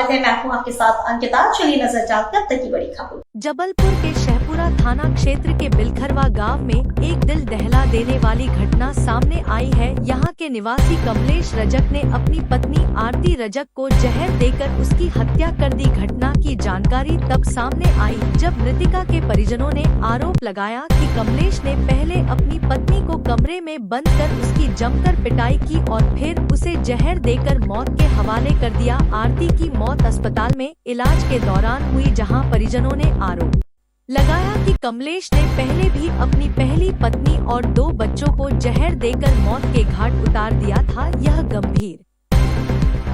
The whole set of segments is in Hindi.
स्वागत है, मैं हूं आपके साथ अंकिता। चलिए नजर डालते हैं अब तक की बड़ी खबर। जबलपुर के शहपुरा थाना क्षेत्र के बिलखरवा गांव में एक दिल दहला देने वाली घटना सामने आई है। यहां के निवासी कमलेश रजक ने अपनी पत्नी आरती रजक को जहर देकर उसकी हत्या कर दी। घटना की जानकारी तब सामने आई जब मृतिका के परिजनों ने आरोप लगाया कि कमलेश ने पहले अपनी पत्नी को कमरे में बंद कर उसकी जमकर पिटाई की और फिर उसे जहर देकर मौत के हवाले कर दिया। आरती की मौत अस्पताल में इलाज के दौरान हुई, जहां परिजनों ने आरोप लगाया कि कमलेश ने पहले भी अपनी पहली पत्नी और 2 बच्चों को जहर देकर मौत के घाट उतार दिया था। यह गंभीर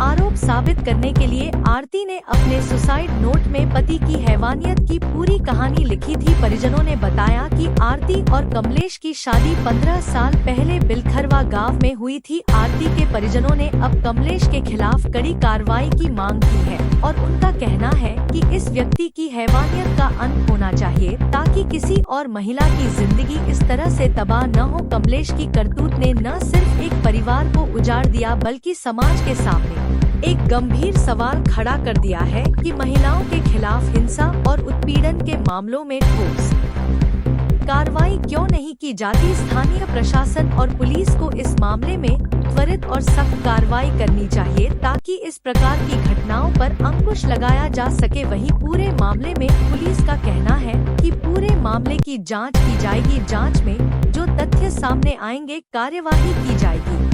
आरोप साबित करने के लिए आरती ने अपने सुसाइड नोट में पति की हैवानियत की पूरी कहानी लिखी थी। परिजनों ने बताया कि आरती और कमलेश की शादी 15 साल पहले बिलखरवा गांव में हुई थी। आरती के परिजनों ने अब कमलेश के खिलाफ कड़ी कार्रवाई की मांग की है और उनका कहना है कि इस व्यक्ति की हैवानियत का अंत होना चाहिए ताकि किसी और महिला की जिंदगी इस तरह से तबाह न हो। कमलेश की करतूत ने न सिर्फ एक परिवार को उजाड़ दिया बल्कि समाज के सामने एक गंभीर सवाल खड़ा कर दिया है कि महिलाओं के खिलाफ हिंसा और उत्पीड़न के मामलों में ठोस कार्रवाई क्यों नहीं की जाती। स्थानीय प्रशासन और पुलिस को इस मामले में त्वरित और सख्त कार्रवाई करनी चाहिए ताकि इस प्रकार की घटनाओं पर अंकुश लगाया जा सके। वहीं पूरे मामले में पुलिस का कहना है कि पूरे मामले की जांच की जाएगी। जांच में जो तथ्य सामने आएंगे कार्यवाही की जाएगी।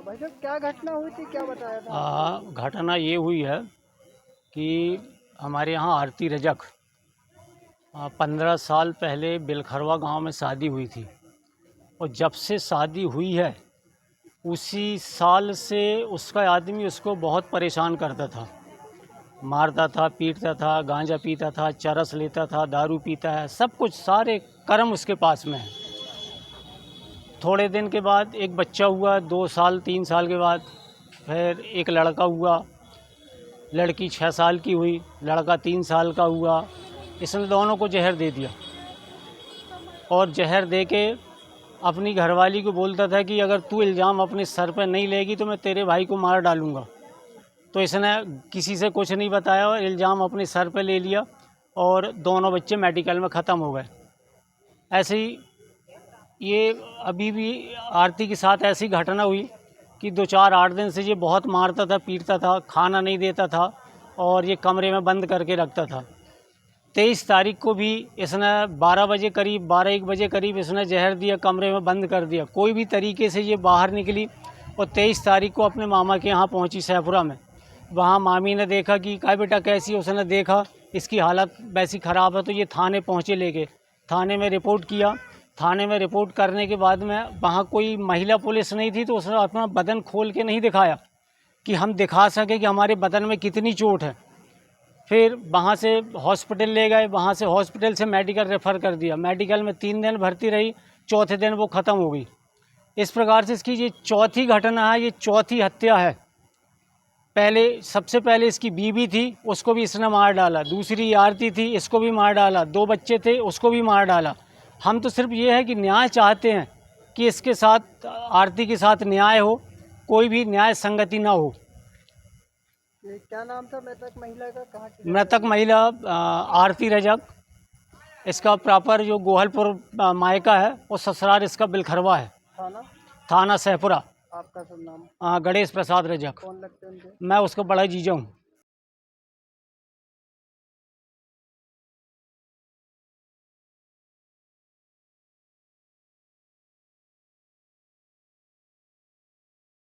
भाई साहब, क्या घटना हुई थी, क्या बताया था? घटना ये हुई है कि हमारे यहाँ आरती रजक 15 साल पहले बिलखरवा गांव में शादी हुई थी और जब से शादी हुई है उसी साल से उसका आदमी उसको बहुत परेशान करता था, मारता था, पीटता था, गांजा पीता था, चरस लेता था, दारू पीता है, सब कुछ सारे कर्म उसके पास में है। थोड़े दिन के बाद एक बच्चा हुआ, 2 साल 3 साल के बाद फिर एक लड़का हुआ, लड़की 6 साल की हुई, लड़का 3 साल का हुआ। इसने दोनों को जहर दे दिया और जहर दे के अपनी घरवाली को बोलता था कि अगर तू इल्ज़ाम अपने सर पर नहीं लेगी तो मैं तेरे भाई को मार डालूँगा। तो इसने किसी से कुछ नहीं बताया और इल्ज़ाम अपने सर पर ले लिया और दोनों बच्चे मेडिकल में ख़त्म हो गए। ऐसे ही ये अभी भी आरती के साथ ऐसी घटना हुई कि 2-4-8 दिन से ये बहुत मारता था, पीटता था, खाना नहीं देता था और ये कमरे में बंद करके रखता था। 23 तारीख को भी इसने 12 बजे करीब 12-1 बजे करीब इसने जहर दिया, कमरे में बंद कर दिया। कोई भी तरीके से ये बाहर निकली और 23 तारीख को अपने मामा के यहाँ पहुँची शहपुरा में। वहाँ मामी ने देखा कि क्या बेटा कैसी है, उसने देखा इसकी हालत वैसी ख़राब है तो ये थाने पहुँचे, लेके थाने में रिपोर्ट किया। थाने में रिपोर्ट करने के बाद में वहाँ कोई महिला पुलिस नहीं थी तो उसने अपना बदन खोल के नहीं दिखाया कि हम दिखा सके कि हमारे बदन में कितनी चोट है। फिर वहाँ से हॉस्पिटल ले गए, वहाँ से हॉस्पिटल से मेडिकल रेफ़र कर दिया। मेडिकल में 3 दिन भर्ती रही, चौथे दिन वो ख़त्म हो गई। इस प्रकार से इसकी ये चौथी घटना है, ये चौथी हत्या है। सबसे पहले इसकी बीवी थी, उसको भी इसने मार डाला। दूसरी आरती थी, इसको भी मार डाला। 2 बच्चे थे, उसको भी मार डाला। हम तो सिर्फ ये है कि न्याय चाहते हैं कि इसके साथ आरती के साथ न्याय हो, कोई भी न्याय संगति ना हो। ये क्या नाम था मृतक महिला का, कहाँ की? मृतक महिला आरती रजक, इसका प्रॉपर जो गोहलपुर मायका है और ससुराल इसका बिलखरवा है, थाना शहपुरा। आपका सब नाम? गणेश प्रसाद रजक। कौन लगते हैं उनके? मैं उसका बड़ा जीजा हूँ।